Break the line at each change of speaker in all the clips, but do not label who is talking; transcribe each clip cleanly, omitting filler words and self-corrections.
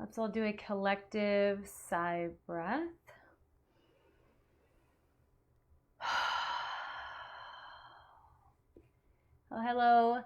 Let's all do a collective sigh breath. Well, hello,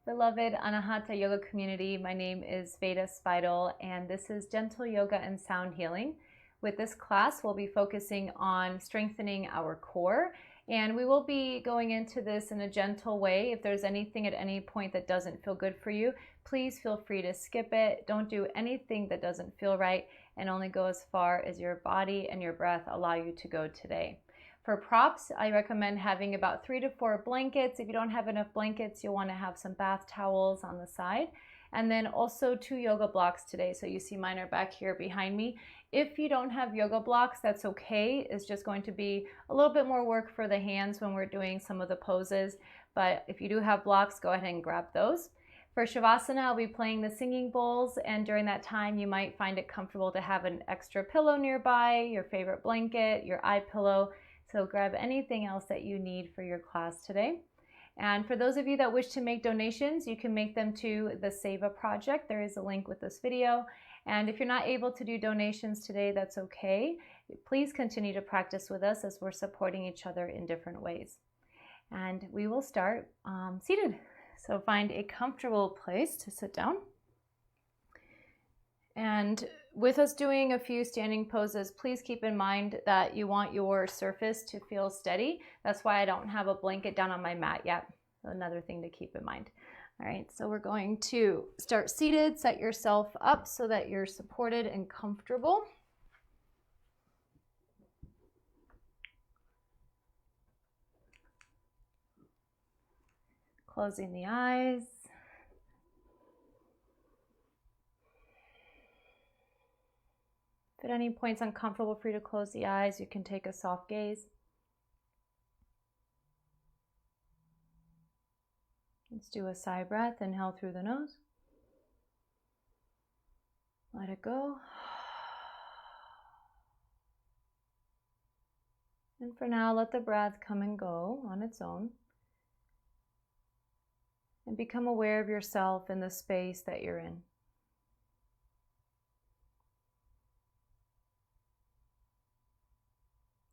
beloved Anahata yoga community. My name is Veda Spidle, and this is Gentle Yoga and Sound Healing. With this class, we'll be focusing on strengthening our core, and we will be going into this in a gentle way. If there's anything at any point that doesn't feel good for you, please feel free to skip it. Don't do anything that doesn't feel right, and only go as far as your body and your breath allow you to go today. For props, I recommend having about 3 to 4 blankets. If you don't have enough blankets, you'll want to have some bath towels on the side. And then also 2 yoga blocks today. So you see mine are back here behind me. If you don't have yoga blocks, that's okay. It's just going to be a little bit more work for the hands when we're doing some of the poses. But if you do have blocks, go ahead and grab those. For Shavasana, I'll be playing the singing bowls, and during that time, you might find it comfortable to have an extra pillow nearby, your favorite blanket, your eye pillow. So grab anything else that you need for your class today. And for those of you that wish to make donations, you can make them to the Seva Project. There is a link with this video. And if you're not able to do donations today, that's okay. Please continue to practice with us as we're supporting each other in different ways. And we will start seated. So find a comfortable place to sit down. And with us doing a few standing poses, please keep in mind that you want your surface to feel steady. That's why I don't have a blanket down on my mat yet. Another thing to keep in mind. All right, so we're going to start seated. Set yourself up so that you're supported and comfortable. Closing the eyes. If at any point's uncomfortable for you to close the eyes, you can take a soft gaze. Let's do a sigh breath. Inhale through the nose. Let it go. And for now, let the breath come and go on its own. And become aware of yourself in the space that you're in.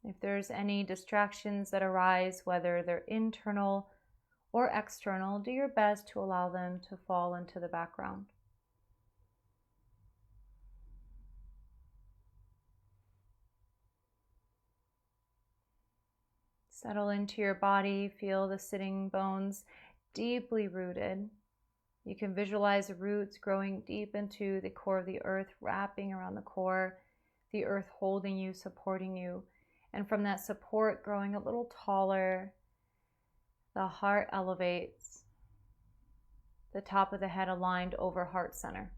If there's any distractions that arise, whether they're internal or external, do your best to allow them to fall into the background. Settle into your body, feel the sitting bones deeply rooted. You can visualize the roots growing deep into the core of the earth, wrapping around the core, the earth holding you, supporting you. And from that support, growing a little taller, the heart elevates, the top of the head aligned over heart center.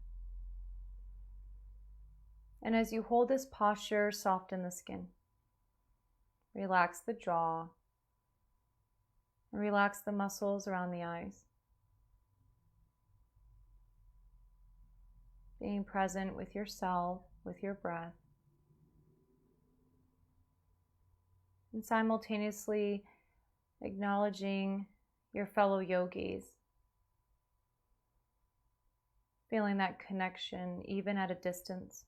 And as you hold this posture, soften the skin. Relax the jaw, and relax the muscles around the eyes. Being present with yourself, with your breath. And simultaneously acknowledging your fellow yogis, feeling that connection even at a distance.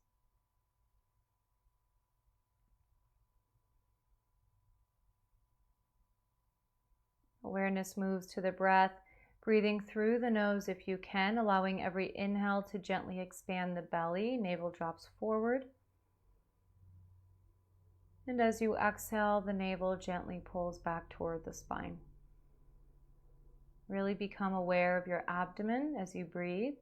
Awareness moves to the breath, breathing through the nose if you can, allowing every inhale to gently expand the belly, navel drops forward. And as you exhale, the navel gently pulls back toward the spine. Really become aware of your abdomen as you breathe.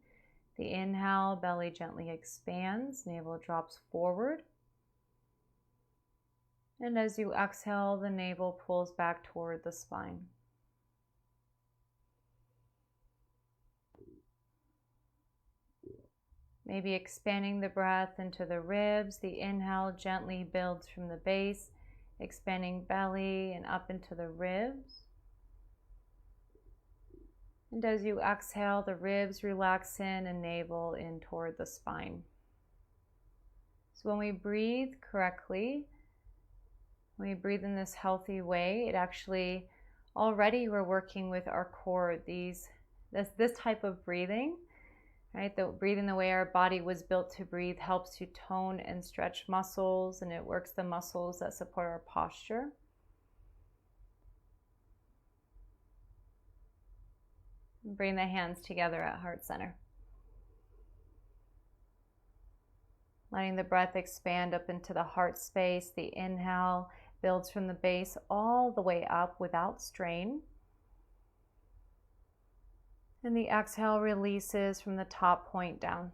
The inhale, belly gently expands, navel drops forward. And as you exhale, the navel pulls back toward the spine. Maybe expanding the breath into the ribs. The inhale gently builds from the base, expanding belly and up into the ribs. And as you exhale, the ribs relax in and navel in toward the spine. So when we breathe correctly, when we breathe in this healthy way, it actually, already we're working with our core. This type of breathing, right? Breathing the way our body was built to breathe helps to tone and stretch muscles, and it works the muscles that support our posture. Bring the hands together at heart center. Letting the breath expand up into the heart space. The inhale builds from the base all the way up without strain. And the exhale releases from the top point down.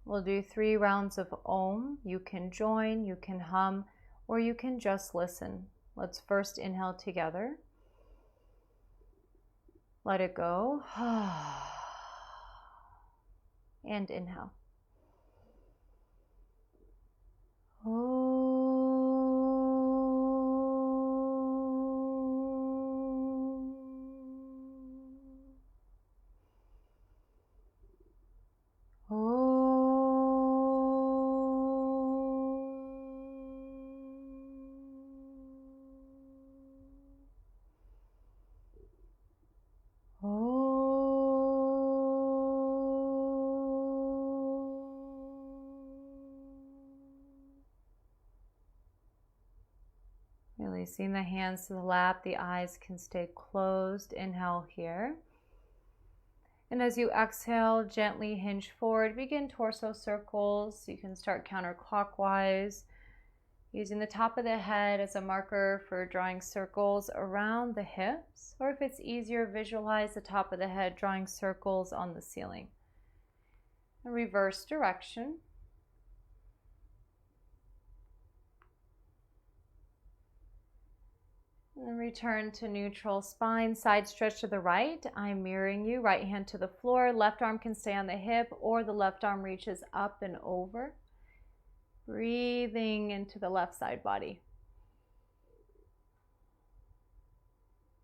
We'll do 3 rounds of Om. You can join, you can hum, or you can just listen. Let's first inhale together. Let it go. And inhale. Releasing the hands to the lap, the eyes can stay closed. Inhale here. And as you exhale, gently hinge forward. Begin torso circles. You can start counterclockwise, using the top of the head as a marker for drawing circles around the hips. Or if it's easier, visualize the top of the head drawing circles on the ceiling. And reverse direction. And return to neutral spine, side stretch to the right. I'm mirroring you, right hand to the floor. Left arm can stay on the hip, or the left arm reaches up and over. Breathing into the left side body.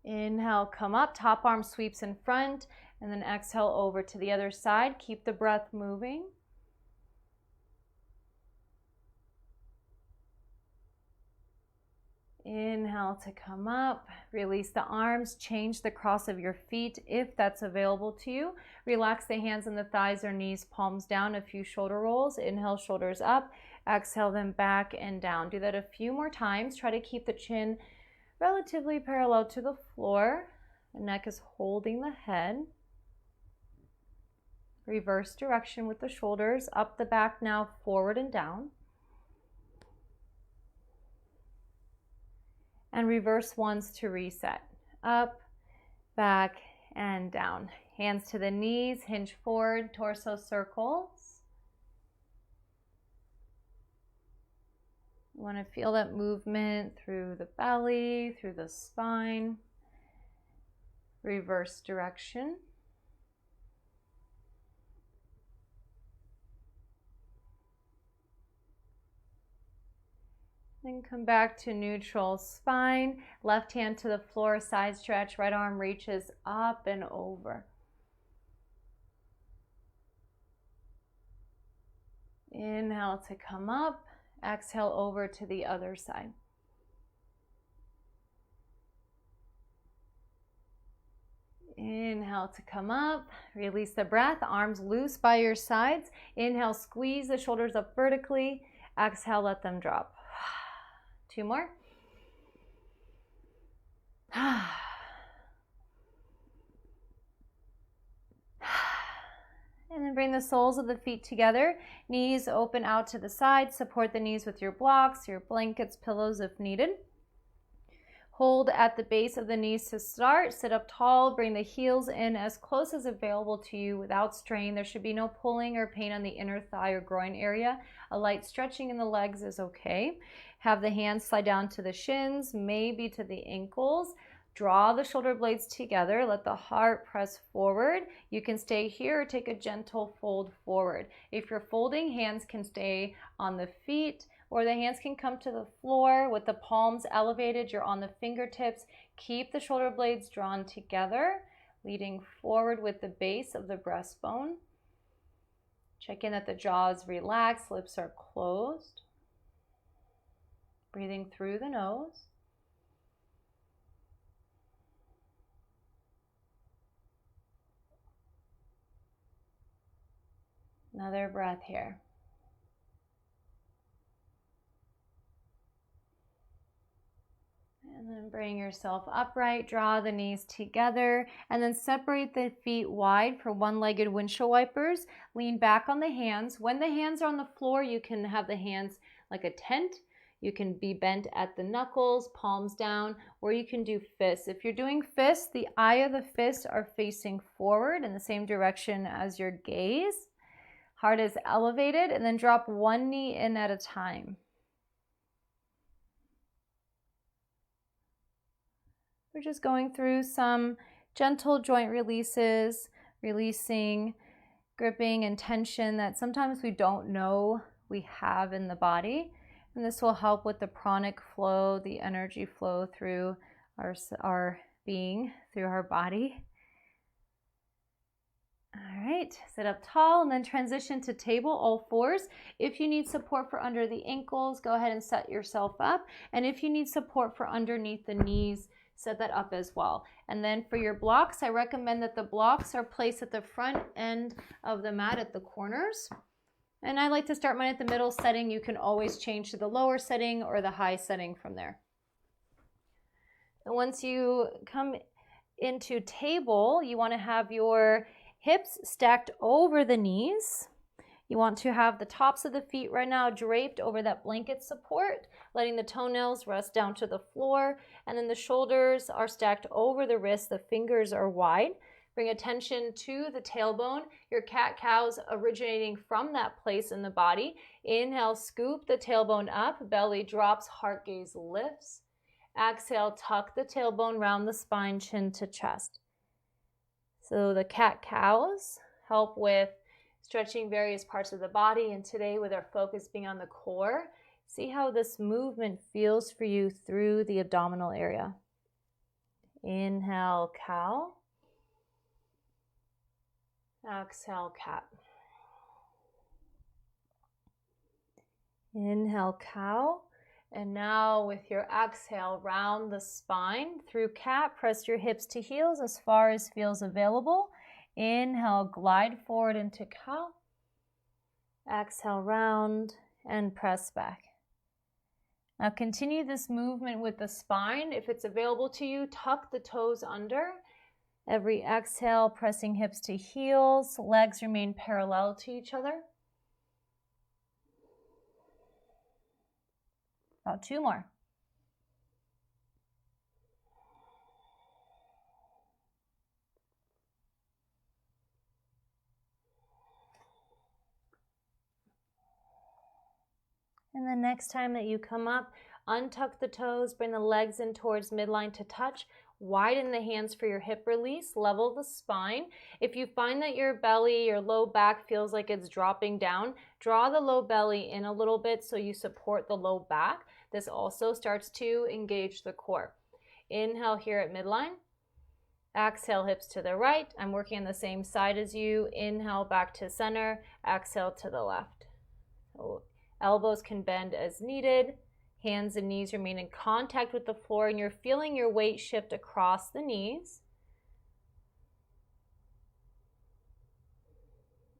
Inhale, come up, top arm sweeps in front, and then exhale over to the other side. Keep the breath moving. Inhale to come up, release the arms, change the cross of your feet if that's available to you. Relax the hands and the thighs or knees, palms down, a few shoulder rolls. Inhale, shoulders up, exhale them back and down. Do that a few more times. Try to keep the chin relatively parallel to the floor. The neck is holding the head. Reverse direction with the shoulders, up the back now, forward and down. And reverse ones to reset. Up, back, and down. Hands to the knees, hinge forward, torso circles. You want to feel that movement through the belly, through the spine. Reverse direction. Then come back to neutral spine, left hand to the floor, side stretch, right arm reaches up and over. Inhale to come up, exhale over to the other side. Inhale to come up, release the breath, arms loose by your sides. Inhale, squeeze the shoulders up vertically. Exhale, let them drop. 2 more. And then bring the soles of the feet together. Knees open out to the side. Support the knees with your blocks, your blankets, pillows if needed. Hold at the base of the knees to start. Sit up tall. Bring the heels in as close as available to you without strain. There should be no pulling or pain on the inner thigh or groin area. A light stretching in the legs is okay. Have the hands slide down to the shins, maybe to the ankles. Draw the shoulder blades together. Let the heart press forward. You can stay here or take a gentle fold forward. If you're folding, hands can stay on the feet, or the hands can come to the floor with the palms elevated. You're on the fingertips. Keep the shoulder blades drawn together, leading forward with the base of the breastbone. Check in that the jaw is relaxed, lips are closed. Breathing through the nose. Another breath here. And then bring yourself upright, draw the knees together, and then separate the feet wide for one-legged windshield wipers. Lean back on the hands. When the hands are on the floor, you can have the hands like a tent. You can be bent at the knuckles, palms down, or you can do fists. If you're doing fists, the eye of the fists are facing forward in the same direction as your gaze. Heart is elevated, and then drop one knee in at a time. We're just going through some gentle joint releases, releasing gripping and tension that sometimes we don't know we have in the body. And this will help with the pranic flow, the energy flow through our being, through our body. All right, sit up tall and then transition to table, all fours. If you need support for under the ankles, go ahead and set yourself up. And if you need support for underneath the knees, set that up as well. And then for your blocks, I recommend that the blocks are placed at the front end of the mat at the corners. And I like to start mine at the middle setting. You can always change to the lower setting or the high setting from there. And once you come into table, you want to have your hips stacked over the knees. You want to have the tops of the feet right now draped over that blanket support, letting the toenails rest down to the floor. And then the shoulders are stacked over the wrists. The fingers are wide. Bring attention to the tailbone, your cat-cows originating from that place in the body. Inhale, scoop the tailbone up, belly drops, heart gaze lifts. Exhale, tuck the tailbone round the spine, chin to chest. So the cat-cows help with stretching various parts of the body, and today with our focus being on the core, see how this movement feels for you through the abdominal area. Inhale, cow. Exhale, cat. Inhale, cow. And now with your exhale, round the spine through cat. Press your hips to heels as far as feels available. Inhale, glide forward into cow. Exhale, round and press back. Now continue this movement with the spine. If it's available to you, tuck the toes under. Every exhale, pressing hips to heels, legs remain parallel to each other. About two more. And the next time that you come up, untuck the toes, bring the legs in towards midline to touch. Widen the hands for your hip release, level the spine. If you find that your belly, your low back feels like it's dropping down, draw the low belly in a little bit so you support the low back. This also starts to engage the core. Inhale here at midline. Exhale, hips to the right. I'm working on the same side as you. Inhale, back to center. Exhale to the left. So elbows can bend as needed. Hands and knees remain in contact with the floor, and you're feeling your weight shift across the knees.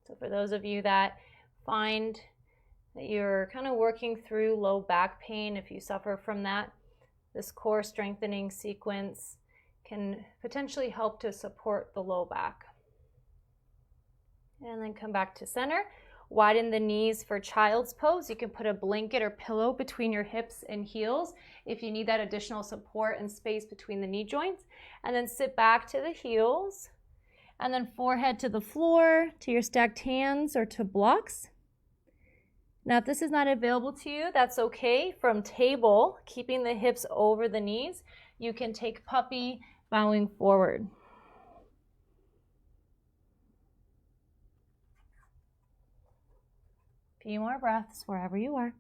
So for those of you that find that you're kind of working through low back pain, if you suffer from that, this core strengthening sequence can potentially help to support the low back. And then come back to center. Widen the knees for child's pose. You can put a blanket or pillow between your hips and heels if you need that additional support and space between the knee joints. And then sit back to the heels. And then forehead to the floor, to your stacked hands or to blocks. Now, if this is not available to you, that's okay. From table, keeping the hips over the knees, you can take puppy, bowing forward. Few more breaths wherever you are.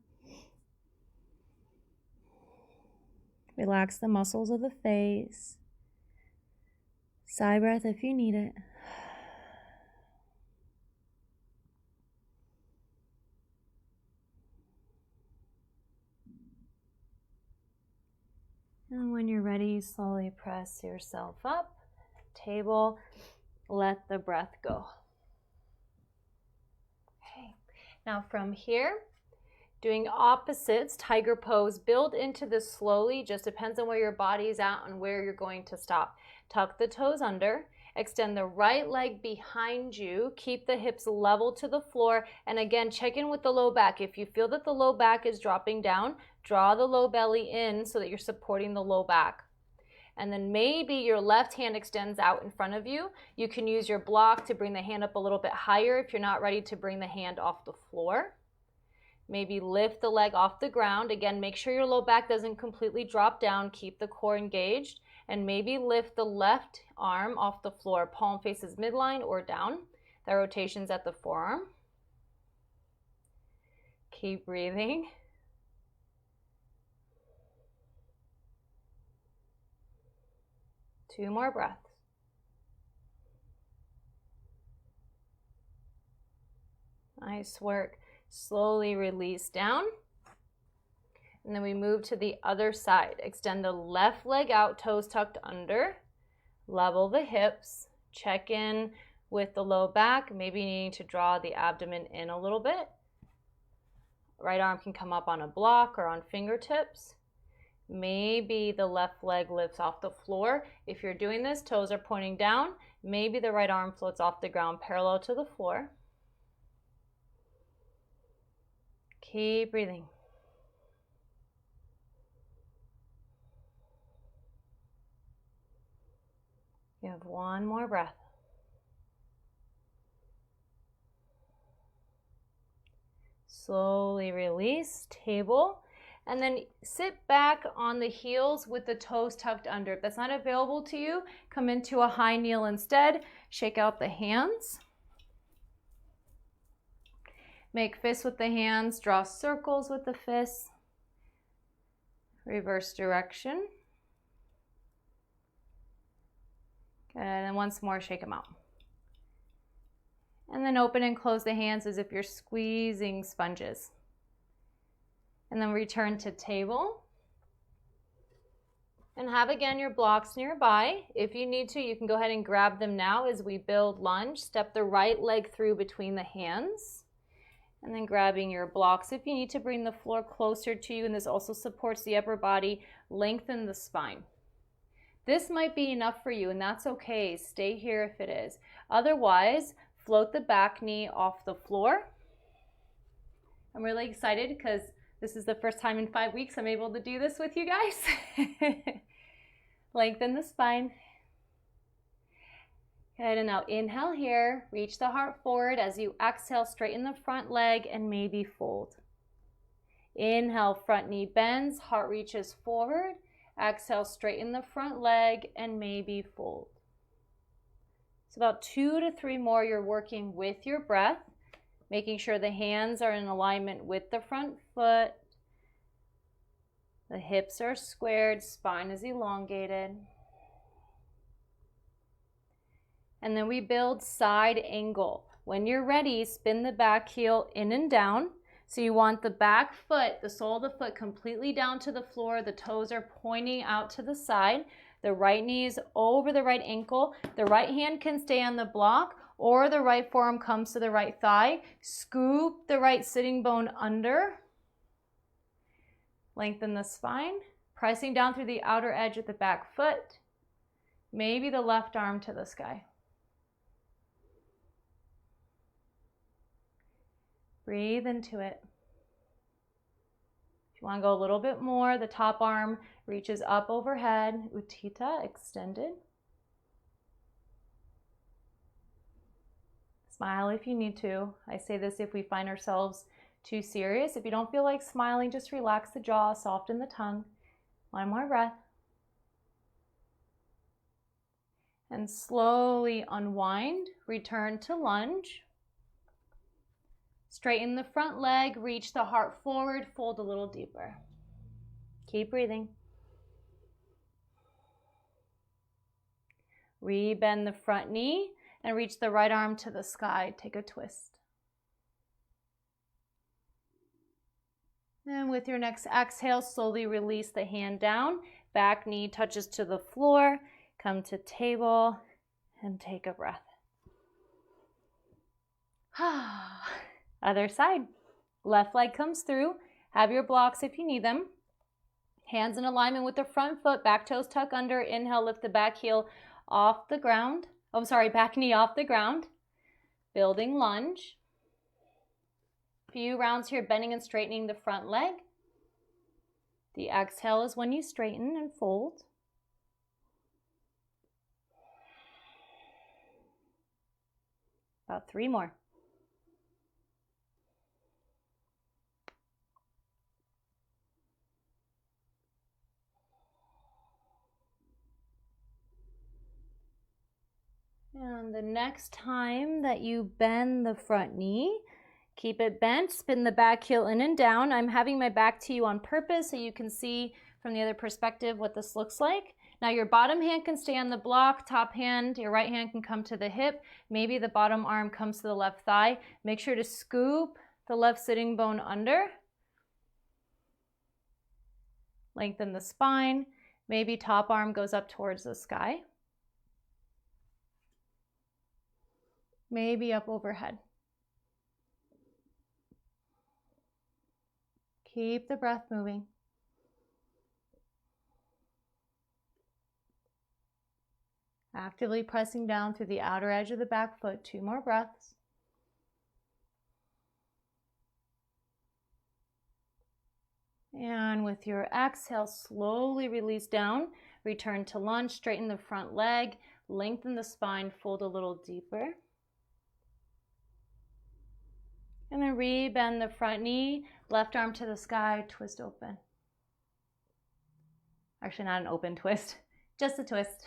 Relax the muscles of the face. Sigh breath if you need it. And when you're ready, slowly press yourself up. Table, let the breath go. Now from here, doing opposites, tiger pose, build into this slowly, just depends on where your body is at and where you're going to stop. Tuck the toes under, extend the right leg behind you, keep the hips level to the floor, and again, check in with the low back. If you feel that the low back is dropping down, draw the low belly in so that you're supporting the low back. And then maybe your left hand extends out in front of you. You can use your block to bring the hand up a little bit higher if you're not ready to bring the hand off the floor. Maybe lift the leg off the ground. Again, make sure your low back doesn't completely drop down. Keep the core engaged. And maybe lift the left arm off the floor. Palm faces midline or down. That rotation's at the forearm. Keep breathing. Two more breaths. Nice work. Slowly release down. And then we move to the other side. Extend the left leg out, toes tucked under. Level the hips. Check in with the low back, maybe needing to draw the abdomen in a little bit. Right arm can come up on a block or on fingertips. Maybe the left leg lifts off the floor. If you're doing this, toes are pointing down. Maybe the right arm floats off the ground parallel to the floor. Keep breathing. You have one more breath. Slowly release, table. And then sit back on the heels with the toes tucked under. If that's not available to you, come into a high kneel instead. Shake out the hands. Make fists with the hands. Draw circles with the fists. Reverse direction. Good. And then once more, shake them out. And then open and close the hands as if you're squeezing sponges. And then return to table. And have again your blocks nearby. If you need to, you can go ahead and grab them now as we build lunge. Step the right leg through between the hands. And then grabbing your blocks. If you need to bring the floor closer to you, and this also supports the upper body, lengthen the spine. This might be enough for you, and that's okay. Stay here if it is. Otherwise, float the back knee off the floor. I'm really excited because this is the first time in 5 weeks I'm able to do this with you guys. Lengthen the spine. Good, and now inhale here. Reach the heart forward. As you exhale, straighten the front leg and maybe fold. Inhale, front knee bends, heart reaches forward. Exhale, straighten the front leg and maybe fold. It's about 2 to 3 more. You're working with your breath, making sure the hands are in alignment with the front foot. The hips are squared, spine is elongated. And then we build side angle. When you're ready, spin the back heel in and down. So you want the back foot, the sole of the foot completely down to the floor. The toes are pointing out to the side. The right knee is over the right ankle. The right hand can stay on the block, or the right forearm comes to the right thigh. Scoop the right sitting bone under. Lengthen the spine, pressing down through the outer edge of the back foot. Maybe the left arm to the sky. Breathe into it. If you want to go a little bit more, the top arm reaches up overhead. Utthita, extended. Smile if you need to. I say this if we find ourselves too serious. If you don't feel like smiling, just relax the jaw, soften the tongue. One more breath. And slowly unwind. Return to lunge. Straighten the front leg, reach the heart forward, fold a little deeper. Keep breathing. Rebend the front knee and reach the right arm to the sky. Take a twist. And with your next exhale, slowly release the hand down. Back knee touches to the floor. Come to table and take a breath. Other side. Left leg comes through. Have your blocks if you need them. Hands in alignment with the front foot, back toes tuck under. Inhale, lift the back heel off the ground. Oh, sorry, back knee off the ground. Building lunge. Few rounds here, bending and straightening the front leg. The exhale is when you straighten and fold. About 3 more. And the next time that you bend the front knee, keep it bent, spin the back heel in and down. I'm having my back to you on purpose so you can see from the other perspective what this looks like. Now your bottom hand can stay on the block, top hand, your right hand can come to the hip. Maybe the bottom arm comes to the left thigh. Make sure to scoop the left sitting bone under. Lengthen the spine. Maybe top arm goes up towards the sky. Maybe up overhead. Keep the breath moving. Actively pressing down through the outer edge of the back foot. 2 more breaths. And with your exhale, slowly release down. Return to lunge. Straighten the front leg. Lengthen the spine. Fold a little deeper. And then re-bend the front knee, left arm to the sky, twist open. Actually, not an open twist, just a twist.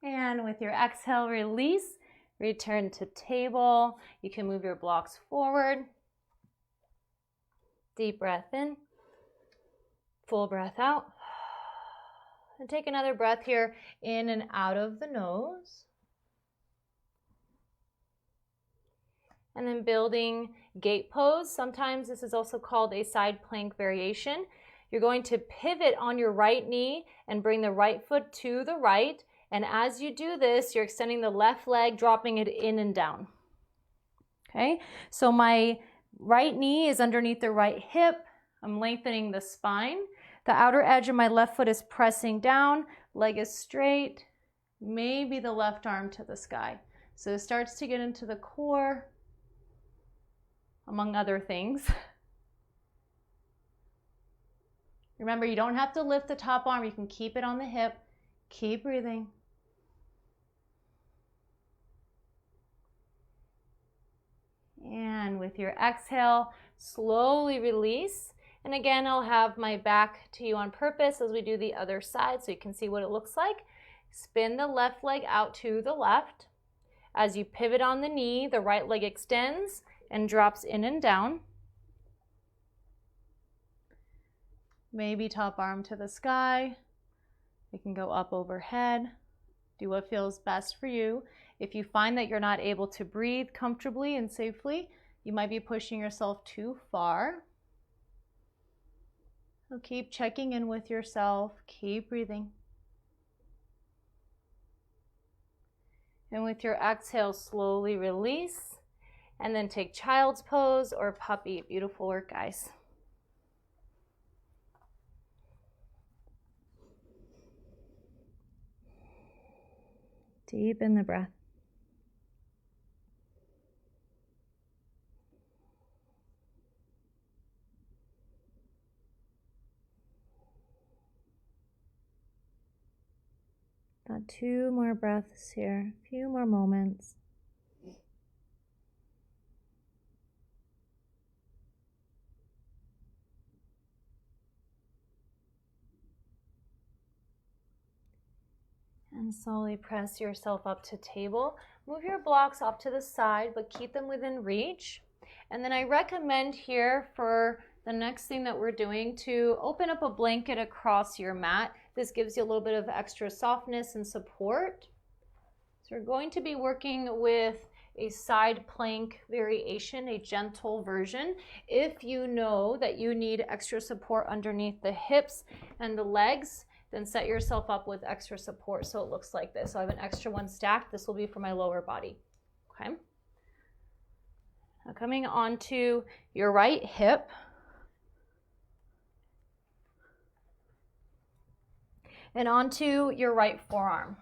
And with your exhale, release, return to table. You can move your blocks forward. Deep breath in, full breath out. And take another breath here, in and out of the nose. And then building gate pose. Sometimes this is also called a side plank variation. You're going to pivot on your right knee and bring the right foot to the right. And as you do this, you're extending the left leg, dropping it in and down. Okay, so my right knee is underneath the right hip. I'm lengthening the spine. The outer edge of my left foot is pressing down. Leg is straight. Maybe the left arm to the sky. So it starts to get into the core, among other things. Remember, you don't have to lift the top arm. You can keep it on the hip. Keep breathing. And with your exhale, slowly release. And again, I'll have my back to you on purpose as we do the other side so you can see what it looks like. Spin the left leg out to the left. As you pivot on the knee, the right leg extends and drops in and down. Maybe top arm to the sky. You can go up overhead. Do what feels best for you. If you find that you're not able to breathe comfortably and safely, you might be pushing yourself too far. So keep checking in with yourself. Keep breathing. And with your exhale, slowly release. And then take child's pose or puppy. Beautiful work, guys. Deepen the breath. Got 2 more breaths here, a few more moments. And slowly press yourself up to table. Move your blocks off to the side, but keep them within reach. And then I recommend here for the next thing that we're doing to open up a blanket across your mat. This gives you a little bit of extra softness and support. So we're going to be working with a side plank variation, a gentle version. If you know that you need extra support underneath the hips and the legs, then set yourself up with extra support so it looks like this. So I have an extra one stacked. This will be for my lower body. Okay. Now coming onto your right hip. And onto your right forearm.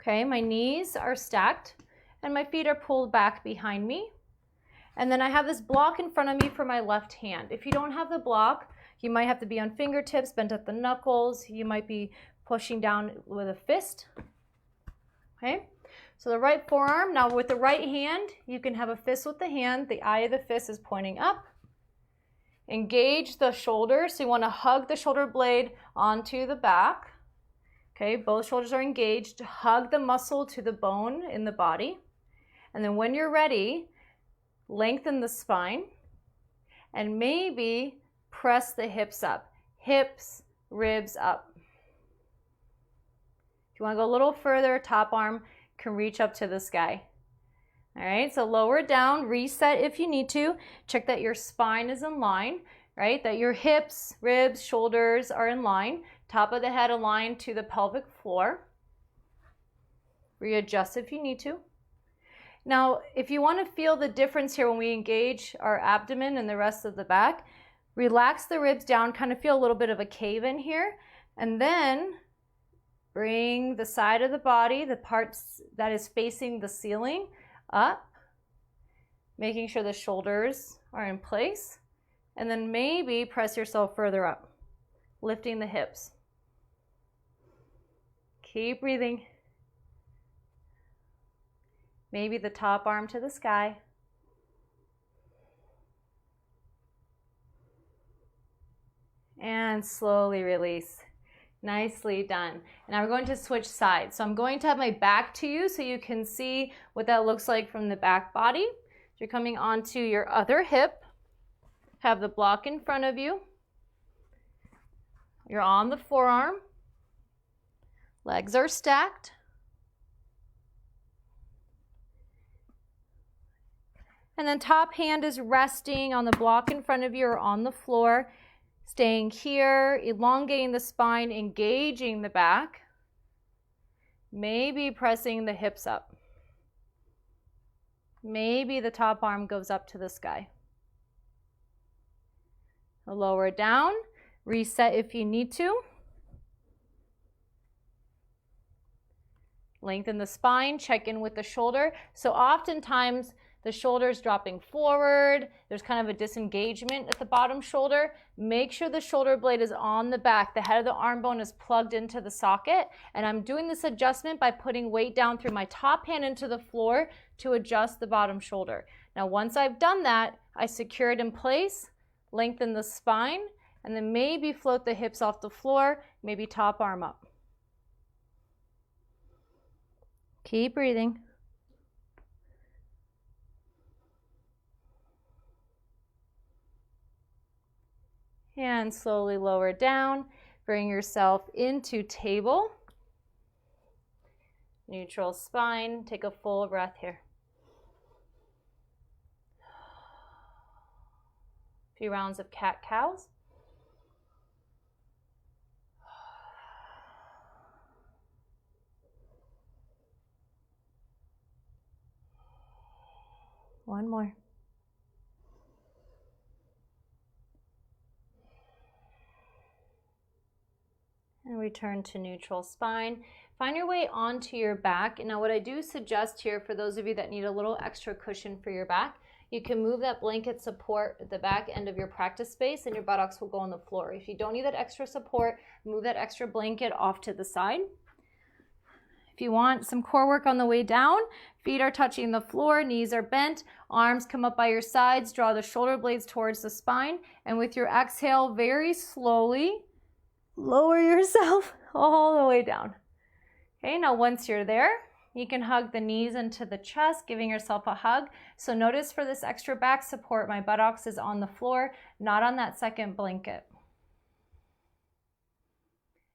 Okay, my knees are stacked and my feet are pulled back behind me. And then I have this block in front of me for my left hand. If you don't have the block, you might have to be on fingertips, bent at the knuckles. You might be pushing down with a fist. Okay, so the right forearm. Now with the right hand, you can have a fist with the hand. The eye of the fist is pointing up. Engage the shoulder, so you want to hug the shoulder blade onto the back. Okay, both shoulders are engaged. Hug the muscle to the bone in the body. And then when you're ready, lengthen the spine and maybe press the hips up. Hips, ribs up. If you want to go a little further, top arm can reach up to the sky. All right, so lower down, reset if you need to. Check that your spine is in line, right? That your hips, ribs, shoulders are in line. Top of the head aligned to the pelvic floor. Readjust if you need to. Now, if you want to feel the difference here when we engage our abdomen and the rest of the back, relax the ribs down, kind of feel a little bit of a cave in here, and then bring the side of the body, the parts that is facing the ceiling, up, making sure the shoulders are in place, and then maybe press yourself further up, lifting the hips. Keep breathing. Maybe the top arm to the sky. And slowly release. Nicely done. Now we're going to switch sides. So I'm going to have my back to you so you can see what that looks like from the back body. You're coming onto your other hip. Have the block in front of you. You're on the forearm. Legs are stacked. And then top hand is resting on the block in front of you or on the floor. Staying here, elongating the spine, engaging the back. Maybe pressing the hips up. Maybe the top arm goes up to the sky. Lower down, reset if you need to. Lengthen the spine, check in with the shoulder. So oftentimes the shoulder's dropping forward. There's kind of a disengagement at the bottom shoulder. Make sure the shoulder blade is on the back. The head of the arm bone is plugged into the socket. And I'm doing this adjustment by putting weight down through my top hand into the floor to adjust the bottom shoulder. Now, once I've done that, I secure it in place, lengthen the spine, and then maybe float the hips off the floor, maybe top arm up. Keep breathing. And slowly lower down. Bring yourself into table. Neutral spine. Take a full breath here. A few rounds of cat-cows. One more. And return to neutral spine. Find your way onto your back. Now what I do suggest here for those of you that need a little extra cushion for your back, you can move that blanket support at the back end of your practice space and your buttocks will go on the floor. If you don't need that extra support, move that extra blanket off to the side. If you want some core work on the way down, feet are touching the floor, knees are bent, arms come up by your sides, draw the shoulder blades towards the spine, and with your exhale, very slowly, lower yourself all the way down. Okay, now once you're there, you can hug the knees into the chest, giving yourself a hug. So notice for this extra back support, my buttocks is on the floor, not on that second blanket.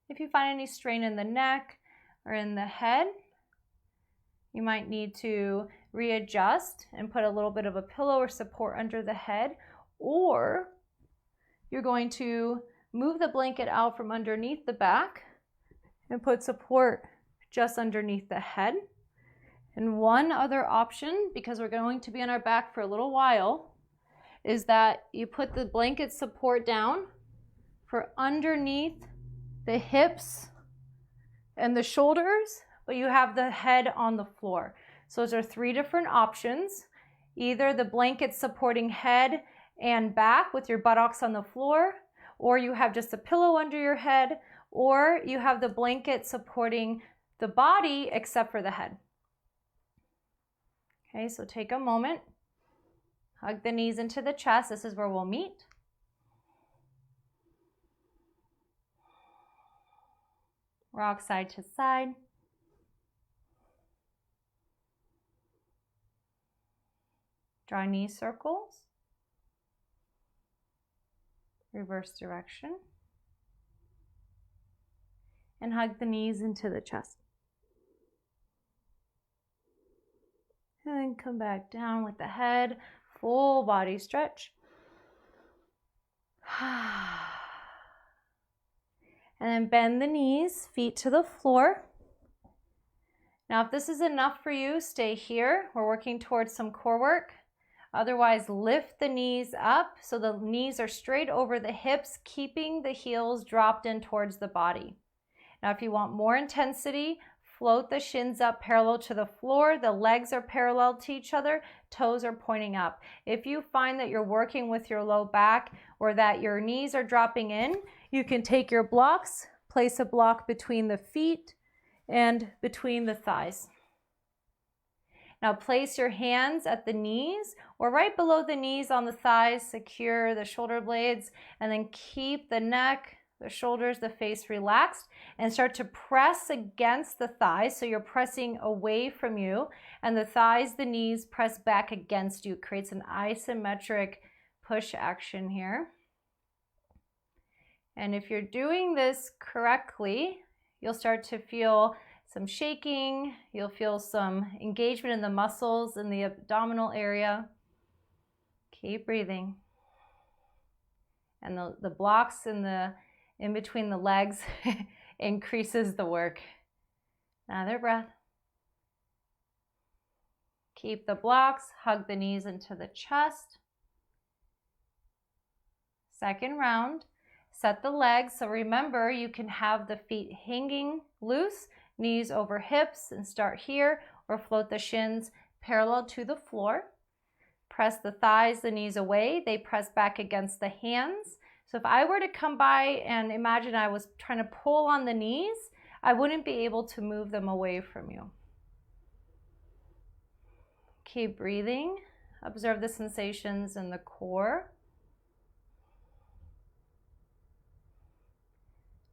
If you find any strain in the neck or in the head, you might need to readjust and put a little bit of a pillow or support under the head, or you're going to move the blanket out from underneath the back and put support just underneath the head. And one other option, because we're going to be on our back for a little while, is that you put the blanket support down for underneath the hips and the shoulders, but you have the head on the floor. So those are three different options. Either the blanket supporting head and back with your buttocks on the floor, or you have just a pillow under your head, or you have the blanket supporting the body except for the head. Okay, so take a moment, hug the knees into the chest. This is where we'll meet. Rock side to side. Draw knee circles. Reverse direction. And hug the knees into the chest. And then come back down with the head, full body stretch. And then bend the knees, feet to the floor. Now, if this is enough for you, stay here. We're working towards some core work. Otherwise, lift the knees up so the knees are straight over the hips, keeping the heels dropped in towards the body. Now, if you want more intensity, float the shins up parallel to the floor. The legs are parallel to each other. Toes are pointing up. If you find that you're working with your low back or that your knees are dropping in, you can take your blocks, place a block between the feet and between the thighs. Now place your hands at the knees or right below the knees on the thighs. Secure the shoulder blades and then keep the neck, the shoulders, the face relaxed and start to press against the thighs. So you're pressing away from you and the thighs, the knees press back against you. It creates an isometric push action here. And if you're doing this correctly, you'll start to feel some shaking. You'll feel some engagement in the muscles in the abdominal area. Keep breathing. And the blocks in between the legs increases the work. Another breath. Keep the blocks, hug the knees into the chest. Second round, set the legs. So remember, you can have the feet hanging loose, knees over hips and start here, or float the shins parallel to the floor. Press the thighs, the knees away. They press back against the hands. So if I were to come by and imagine I was trying to pull on the knees, I wouldn't be able to move them away from you. Keep breathing. Observe the sensations in the core.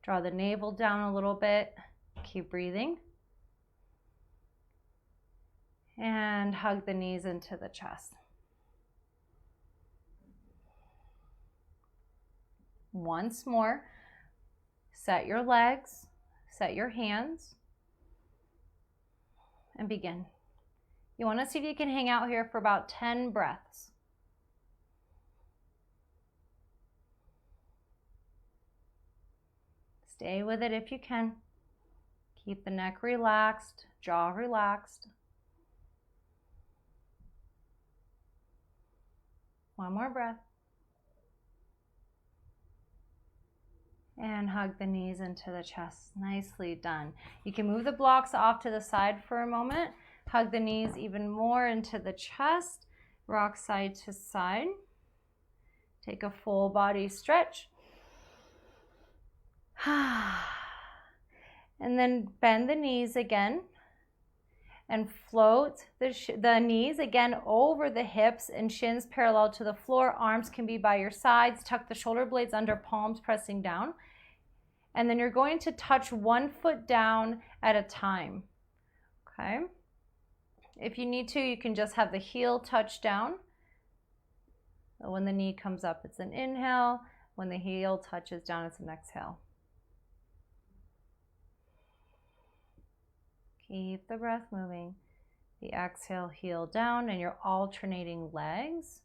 Draw the navel down a little bit. Keep breathing. And hug the knees into the chest. Once more, set your legs, set your hands, and begin. You want to see if you can hang out here for about 10 breaths. Stay with it if you can. Keep the neck relaxed, jaw relaxed. One more breath. And hug the knees into the chest. Nicely done. You can move the blocks off to the side for a moment. Hug the knees even more into the chest. Rock side to side. Take a full body stretch. And then bend the knees again. And float the knees again over the hips and shins parallel to the floor. Arms can be by your sides. Tuck the shoulder blades under, palms pressing down. And then you're going to touch one foot down at a time. Okay? If you need to, you can just have the heel touch down. So when the knee comes up, it's an inhale. When the heel touches down, it's an exhale. Keep the breath moving. The exhale, heel down, and you're alternating legs.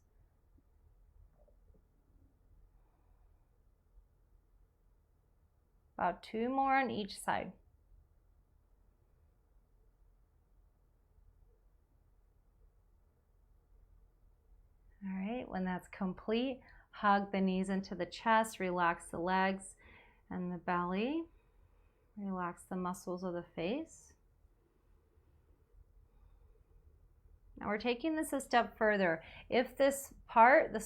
About 2 more on each side. When that's complete, hug the knees into the chest, relax the legs and the belly, relax the muscles of the face. Now we're taking this a step further. If this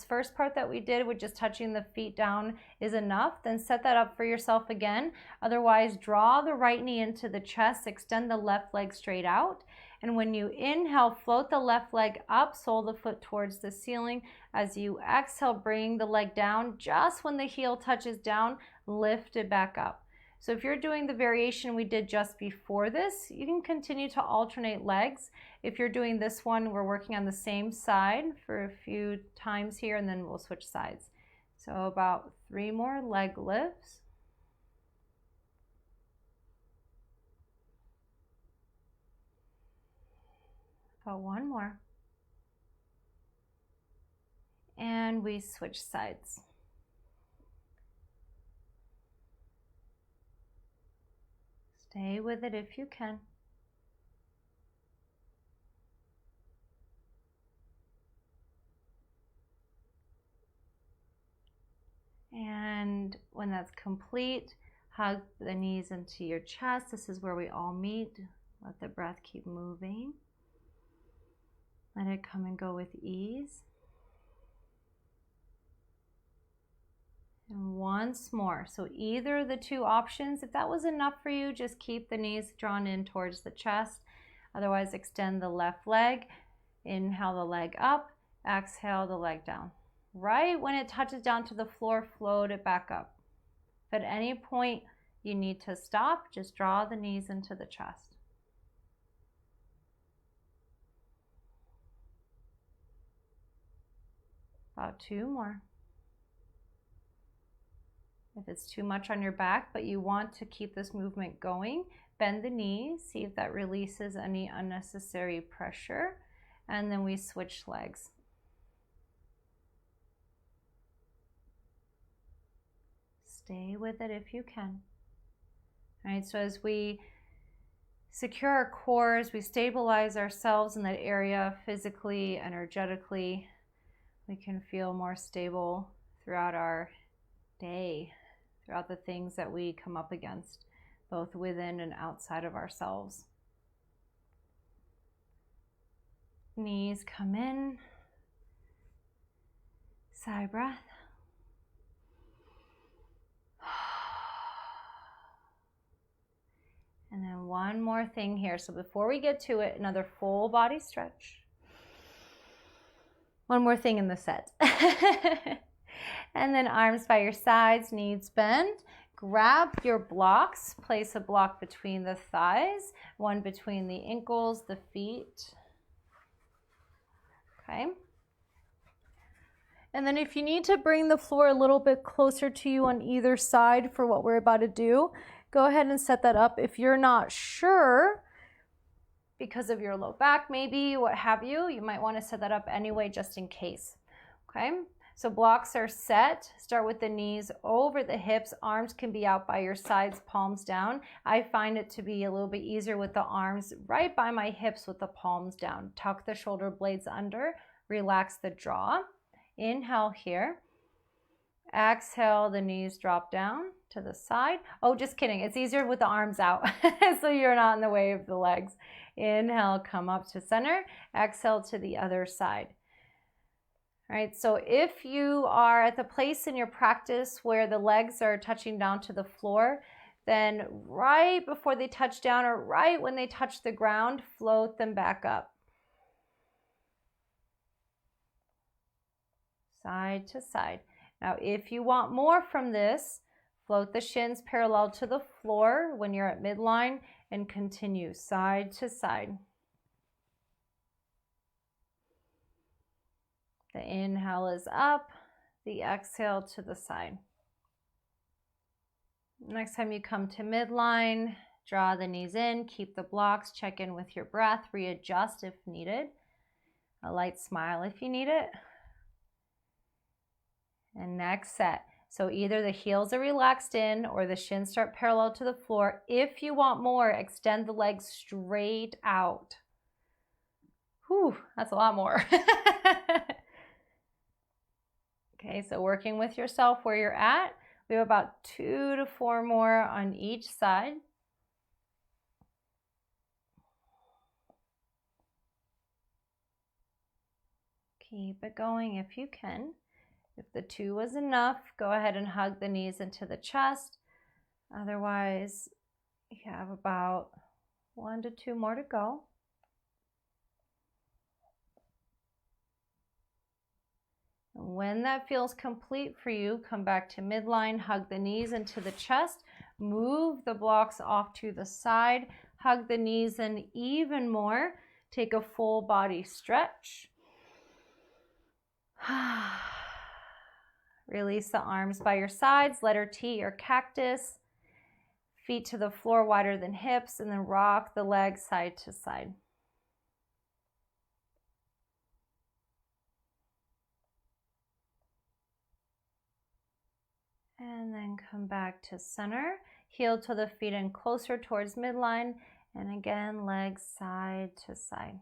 first part that we did with just touching the feet down is enough, then set that up for yourself again. Otherwise, draw the right knee into the chest, extend the left leg straight out. And when you inhale, float the left leg up, sole the foot towards the ceiling. As you exhale, bring the leg down. Just when the heel touches down, lift it back up. So if you're doing the variation we did just before this, you can continue to alternate legs. If you're doing this one, we're working on the same side for a few times here, and then we'll switch sides. So about 3 more leg lifts. About 1 more. And we switch sides. Stay with it if you can. And when that's complete, hug the knees into your chest. This is where we all meet. Let the breath keep moving. Let it come and go with ease. And once more. So either of the 2 options, if that was enough for you, just keep the knees drawn in towards the chest. Otherwise, extend the left leg. Inhale the leg up. Exhale the leg down. Right when it touches down to the floor, float it back up. If at any point you need to stop, just draw the knees into the chest. About 2 more. If it's too much on your back, but you want to keep this movement going, bend the knees, see if that releases any unnecessary pressure, and then we switch legs. Stay with it if you can. All right, so as we secure our core, as we stabilize ourselves in that area physically, energetically, we can feel more stable throughout our day, throughout the things that we come up against, both within and outside of ourselves. Knees come in, sigh breath. And then one more thing here. So before we get to it, another full body stretch. One more thing in the set. And then arms by your sides, knees bend. Grab your blocks. Place a block between the thighs, one between the ankles, the feet. Okay. And then if you need to bring the floor a little bit closer to you on either side for what we're about to do, go ahead and set that up. If you're not sure, because of your low back maybe, what have you, you might want to set that up anyway just in case. Okay, so blocks are set. Start with the knees over the hips. Arms can be out by your sides, palms down. I find it to be a little bit easier with the arms right by my hips with the palms down. Tuck the shoulder blades under, relax the jaw. Inhale here. Exhale, the knees drop down to the side. Oh, just kidding. It's easier with the arms out so you're not in the way of the legs. Inhale, come up to center. Exhale to the other side. All right, so if you are at the place in your practice where the legs are touching down to the floor, then right before they touch down or right when they touch the ground, float them back up. Side to side. Now, if you want more from this, float the shins parallel to the floor when you're at midline and continue side to side. The inhale is up, the exhale to the side. Next time you come to midline, draw the knees in, keep the blocks, check in with your breath, readjust if needed. A light smile if you need it. And next set. So either the heels are relaxed in or the shins start parallel to the floor. If you want more, extend the legs straight out. Whew, that's a lot more. Okay, so working with yourself where you're at. We have about 2 to 4 more on each side. Keep it going if you can. If the 2 was enough, go ahead and hug the knees into the chest. Otherwise, you have about 1 to 2 more to go. And when that feels complete for you, come back to midline, hug the knees into the chest, move the blocks off to the side, hug the knees in even more. Take a full body stretch. Release the arms by your sides, letter T or cactus. Feet to the floor wider than hips, and then rock the legs side to side. And then come back to center. Heel to the feet and closer towards midline. And again, legs side to side.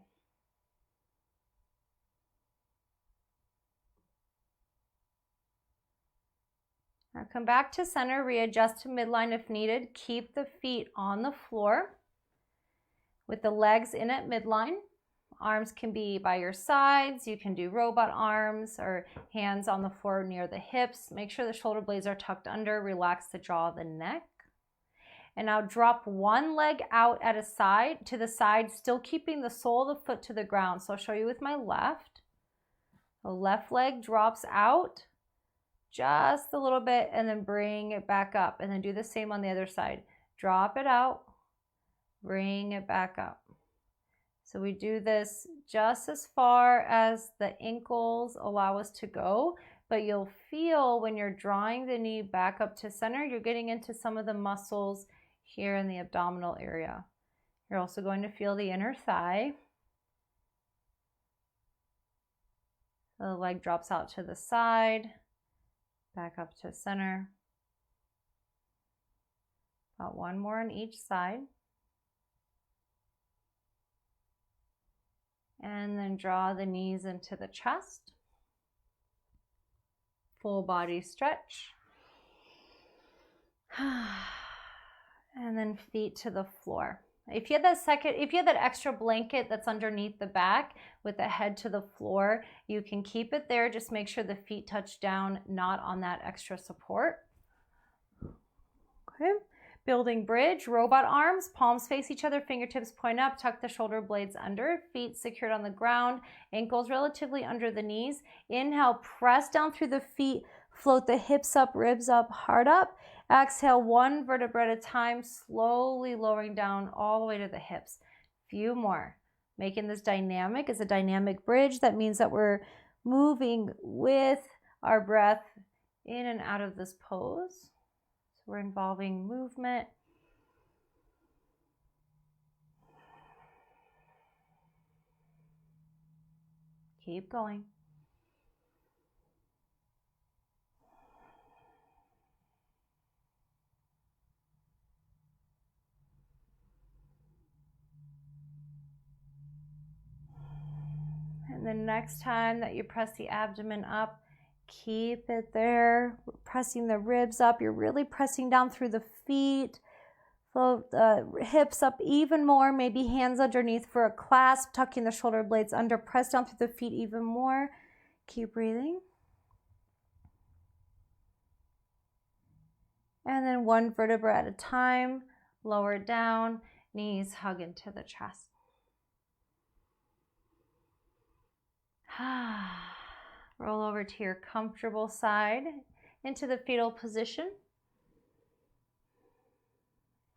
Now come back to center, readjust to midline if needed. Keep the feet on the floor with the legs in at midline. Arms can be by your sides. You can do robot arms or hands on the floor near the hips. Make sure the shoulder blades are tucked under. Relax the jaw of the neck. And now drop one leg out at a side to the side, still keeping the sole of the foot to the ground. So I'll show you with my left. The left leg drops out just a little bit and then bring it back up. And then do the same on the other side. Drop it out, bring it back up. So we do this just as far as the ankles allow us to go, but you'll feel when you're drawing the knee back up to center, you're getting into some of the muscles here in the abdominal area. You're also going to feel the inner thigh. The leg drops out to the side, back up to center. About 1 more on each side. And then draw the knees into the chest. Full body stretch. And then feet to the floor. If you had that extra blanket that's underneath the back with the head to the floor, you can keep it there. Just make sure the feet touch down, not on that extra support. Okay. Building bridge, robot arms, palms face each other, fingertips point up, tuck the shoulder blades under, feet secured on the ground, ankles relatively under the knees. Inhale, press down through the feet, float the hips up, ribs up, heart up. Exhale, 1 vertebra at a time, slowly lowering down all the way to the hips. Few more. Making this dynamic is a dynamic bridge. That means that we're moving with our breath in and out of this pose. We're involving movement. Keep going. And the next time that you press the abdomen up, keep it there, pressing the ribs up. You're really pressing down through the feet. Float the hips up even more, maybe hands underneath for a clasp, tucking the shoulder blades under. Press down through the feet even more. Keep breathing. And then 1 vertebra at a time, lower down, knees hug into the chest. Roll over to your comfortable side into the fetal position.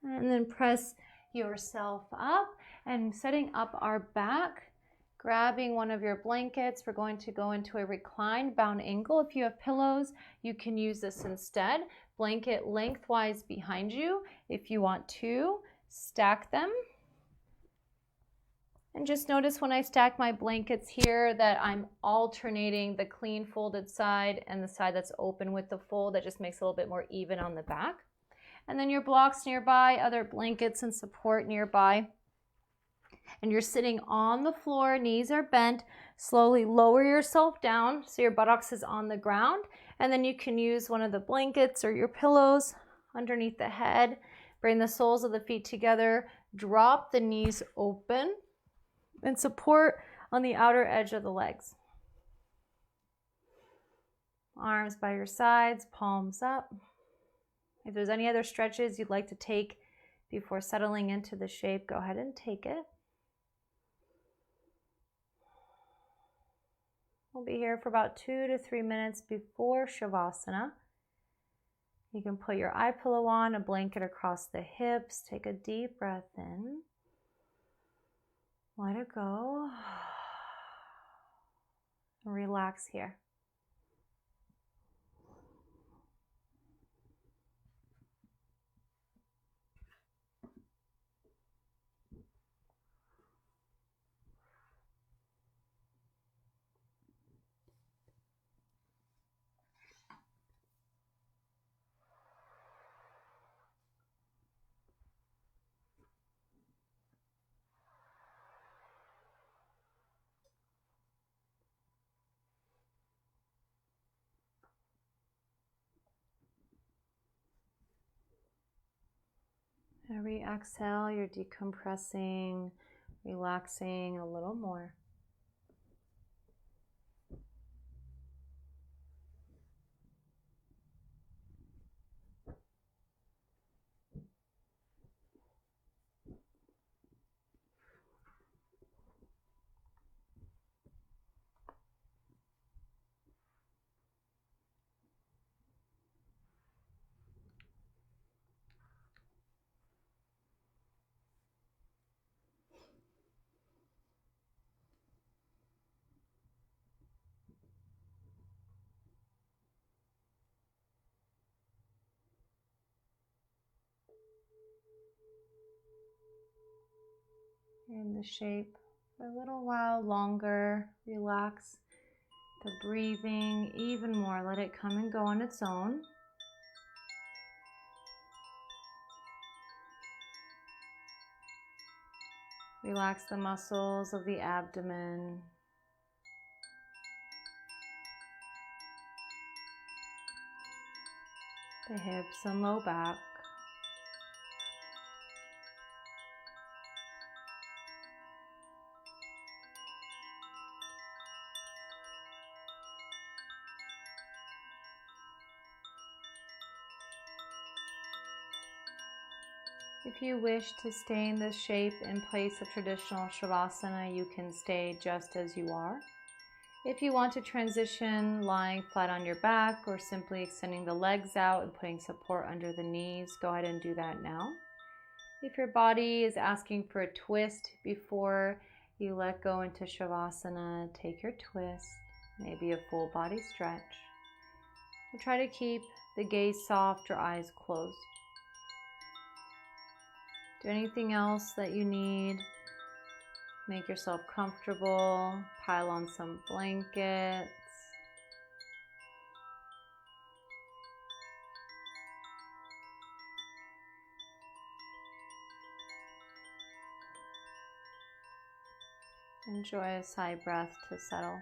And then press yourself up and setting up our back, grabbing one of your blankets. We're going to go into a reclined bound angle. If you have pillows, you can use this instead. Blanket lengthwise behind you. If you want to, stack them. And just notice when I stack my blankets here that I'm alternating the clean folded side and the side that's open with the fold. That just makes it a little bit more even on the back. And then your blocks nearby, other blankets and support nearby. and you're sitting on the floor, knees are bent, slowly lower yourself down so your buttocks is on the ground, and then you can use one of the blankets or your pillows underneath the head. Bring the soles of the feet together, drop the knees open, and support on the outer edge of the legs. Arms by your sides, palms up. If there's any other stretches you'd like to take before settling into the shape, go ahead and take it. We'll be here for about 2 to 3 minutes before Shavasana. You can put your eye pillow on, a blanket across the hips. Take a deep breath in. Let it go. Relax here. Every exhale, you're decompressing, relaxing a little more. In the shape for a little while longer. Relax the breathing even more. Let it come and go on its own. Relax the muscles of the abdomen. The hips and low back. If you wish to stay in this shape in place of traditional Shavasana, you can stay just as you are. If you want to transition lying flat on your back or simply extending the legs out and putting support under the knees, go ahead and do that now. If your body is asking for a twist before you let go into Shavasana, take your twist, maybe a full body stretch. And try to keep the gaze soft or eyes closed. Do anything else that you need. Make yourself comfortable. Pile on some blankets. Enjoy a sigh breath to settle.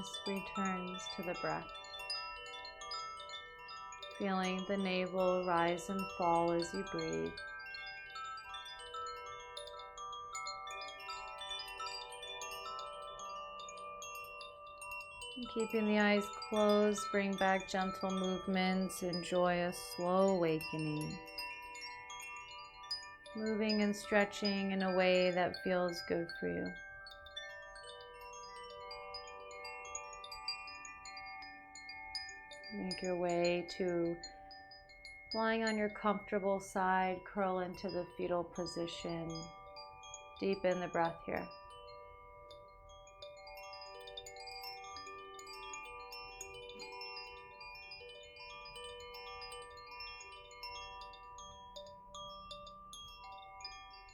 awareness returns to the breath, feeling the navel rise and fall as you breathe. And keeping the eyes closed, bring back gentle movements. Enjoy a slow awakening. Moving and stretching in a way that feels good for you. Make your way to lying on your comfortable side, curl into the fetal position. Deepen the breath here.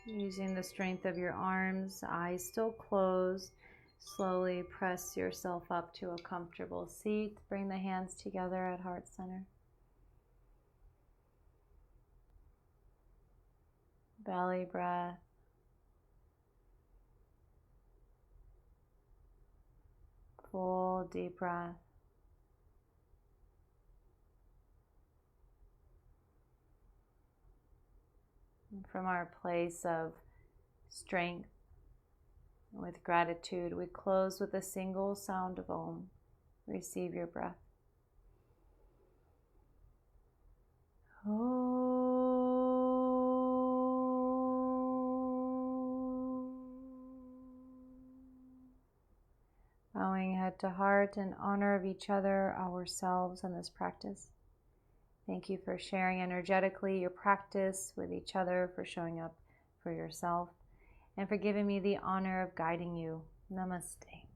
Using the strength of your arms, eyes still closed, slowly press yourself up to a comfortable seat. Bring the hands together at heart center. Belly breath. Full deep breath. And from our place of strength, with gratitude, we close with a single sound of Om. Receive your breath. Bowing head to heart in honor of each other, ourselves, and this practice. Thank you for sharing energetically your practice with each other, for showing up for yourself, and for giving me the honor of guiding you. Namaste.